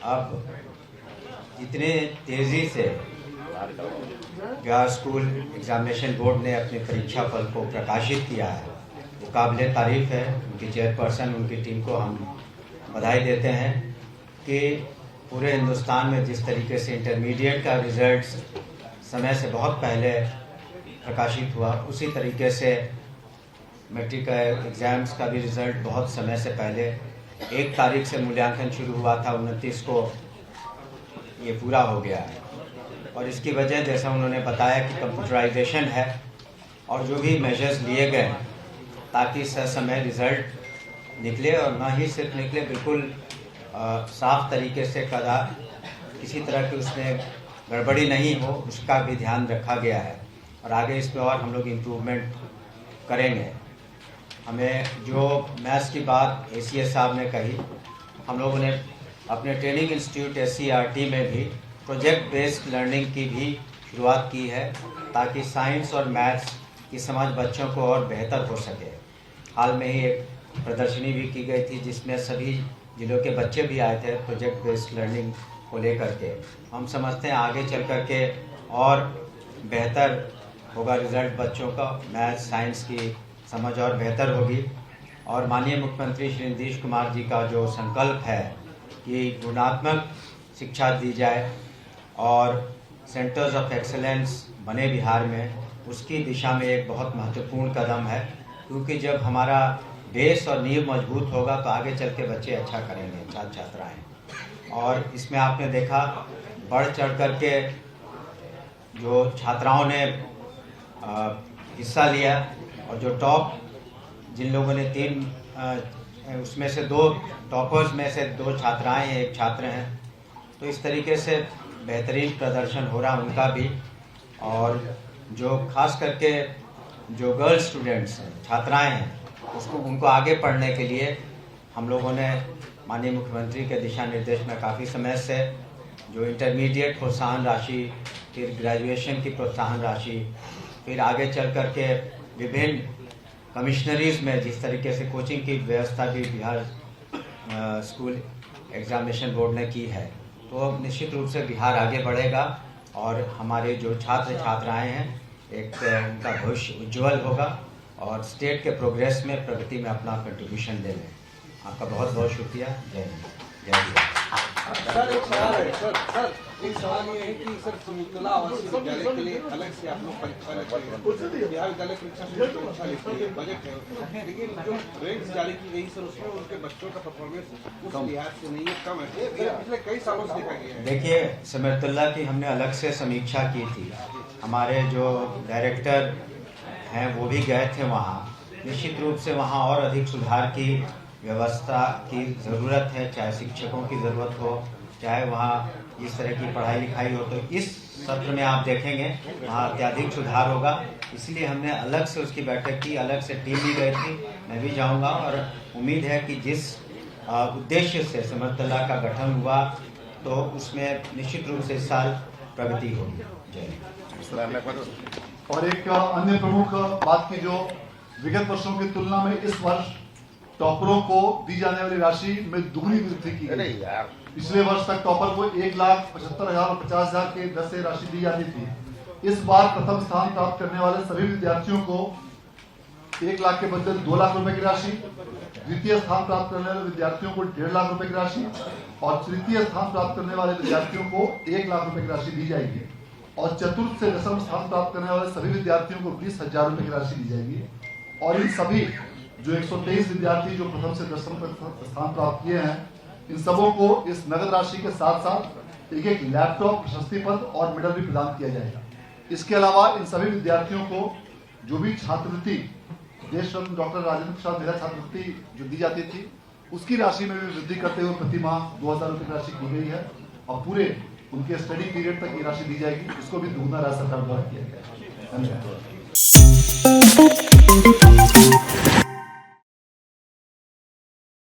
अब इतने तेज़ी से बिहार स्कूल एग्जामिनेशन बोर्ड ने अपने परीक्षा फल को प्रकाशित किया है, वो काबिल तारीफ़ है। उनकी चेयरपर्सन, उनकी टीम को हम बधाई देते हैं कि पूरे हिंदुस्तान में जिस तरीके से इंटरमीडिएट का रिज़ल्ट समय से बहुत पहले प्रकाशित हुआ, उसी तरीके से मैट्रिक का एग्ज़ाम्स का भी रिज़ल्ट बहुत समय से पहले 1 तारीख से मूल्यांकन शुरू हुआ था, 29 को ये पूरा हो गया है। और इसकी वजह जैसा उन्होंने बताया कि कंप्यूटराइजेशन है और जो भी मेजर्स लिए गए ताकि समय रिज़ल्ट निकले, और ना ही सिर्फ निकले, बिल्कुल साफ तरीके से किसी तरह की उसमें गड़बड़ी नहीं हो, उसका भी ध्यान रखा गया है। और आगे इस पर और हम लोग इम्प्रूवमेंट करेंगे। हमें जो मैथ्स की बात ACS साहब ने कही, हम लोगों ने अपने ट्रेनिंग इंस्टीट्यूट SCRT में भी प्रोजेक्ट बेस्ड लर्निंग की भी शुरुआत की है, ताकि साइंस और मैथ्स की समझ बच्चों को और बेहतर हो सके। हाल में ही एक प्रदर्शनी भी की गई थी जिसमें सभी जिलों के बच्चे भी आए थे प्रोजेक्ट बेस्ड लर्निंग को लेकर के। हम समझते हैं आगे चल कर के और बेहतर होगा रिज़ल्ट, बच्चों का मैथ्स साइंस की समझ और बेहतर होगी। और माननीय मुख्यमंत्री श्री नीतीश कुमार जी का जो संकल्प है कि गुणात्मक शिक्षा दी जाए और सेंटर्स ऑफ एक्सेलेंस बने बिहार में, उसकी दिशा में एक बहुत महत्वपूर्ण कदम है। क्योंकि जब हमारा बेस और नींव मजबूत होगा तो आगे चल के बच्चे अच्छा करेंगे, छात्र छात्राएँ। और इसमें आपने देखा बढ़ चढ़ कर के जो छात्राओं ने हिस्सा लिया, और जो टॉप जिन लोगों ने 3 उसमें से 2 टॉपर्स में से 2 छात्राएं हैं, 1 छात्र हैं, तो इस तरीके से बेहतरीन प्रदर्शन हो रहा उनका भी। और जो खास करके जो गर्ल स्टूडेंट्स हैं, छात्राएं हैं, उनको आगे पढ़ने के लिए हम लोगों ने माननीय मुख्यमंत्री के दिशा निर्देश में काफ़ी समय से जो इंटरमीडिएट प्रोत्साहन राशि, फिर ग्रेजुएशन की प्रोत्साहन राशि, फिर आगे चल कर के विभिन्न कमिश्नरीज़ में जिस तरीके से कोचिंग की व्यवस्था भी बिहार स्कूल एग्जामिनेशन बोर्ड ने की है, तो निश्चित रूप से बिहार आगे बढ़ेगा और हमारे जो छात्र छात्राएं हैं एक उनका भविष्य उज्जवल होगा और स्टेट के प्रोग्रेस में, प्रगति में अपना कंट्रीब्यूशन दे लें। आपका बहुत बहुत शुक्रिया। जय हिंद, जय हिंद। सर एक सवाल है, सर एक सवाल ये है कि सर समुद्दुल्लाह आवासीय विद्यालय के लिए अलग से आप लोग परीक्षा लेते हैं, बिहार विद्यालय परीक्षा परीक्षा लेते हैं, बजट है, लेकिन जो रैंक्स जारी की गई सर उसमें उनके बच्चों का परफॉर्मेंस उस लिहाज से नहीं है, कम है। ये पिछले कई सालों से देखा गया है। देखिए, समुद्दुल्लाह की हमने अलग से समीक्षा की थी, हमारे जो डायरेक्टर हैं वो भी गए थे वहाँ। निश्चित रूप से वहाँ और अधिक सुधार की व्यवस्था की ज़रूरत है, चाहे शिक्षकों की ज़रूरत हो, चाहे वहाँ इस तरह की पढ़ाई लिखाई हो। तो इस सत्र में आप देखेंगे वहाँ अत्यधिक सुधार होगा, इसलिए हमने अलग से उसकी बैठक की, अलग से टीम भी गई थी, मैं भी जाऊँगा। और उम्मीद है कि जिस उद्देश्य से समुद्दुल्लाह का गठन हुआ तो उसमें निश्चित रूप से इस साल प्रगति होगी। जय। और एक अन्य प्रमुख बात की, जो विगत वर्षों की तुलना में इस वर्ष टॉपरों को दी जाने वाली राशि में दुगनी वृद्धि की गई। पिछले वर्ष तक टॉपर को 1,75,000 और 50,000 के दर से राशि दी जाती थी। इस बार प्रथम स्थान प्राप्त करने वाले सभी विद्यार्थियों को 1 लाख के बदले 2 लाख रुपए की राशि, द्वितीय स्थान प्राप्त करने वाले विद्यार्थियों को 1.5 लाख रुपए की राशि और तृतीय स्थान प्राप्त करने वाले विद्यार्थियों को 1 लाख रुपए की राशि दी जाएगी। और चतुर्थ से दशम स्थान प्राप्त करने वाले सभी विद्यार्थियों को 20,000 रुपए की राशि दी जाएगी। और इन सभी जो 123 विद्यार्थी जो प्रथम से दशम तक स्थान प्राप्त किए हैं, इन सबों को इस नगद राशि के साथ साथ एक लैपटॉप, प्रशस्ति पत्र और मेडल भी प्रदान किया जाएगा। इसके अलावा इन सभी विद्यार्थियों को जो भी छात्रवृत्ति देश रत्न डॉक्टर राजेंद्र प्रसाद मेधा छात्रवृत्ति जो दी जाती थी, उसकी राशि में भी वृद्धि करते हुए प्रति माह 2,000 रुपये की राशि की गई है और पूरे उनके स्टडी पीरियड तक ये राशि दी जाएगी। इसको भी दुगना राज्य सरकार द्वारा किया गया है। धन्यवाद।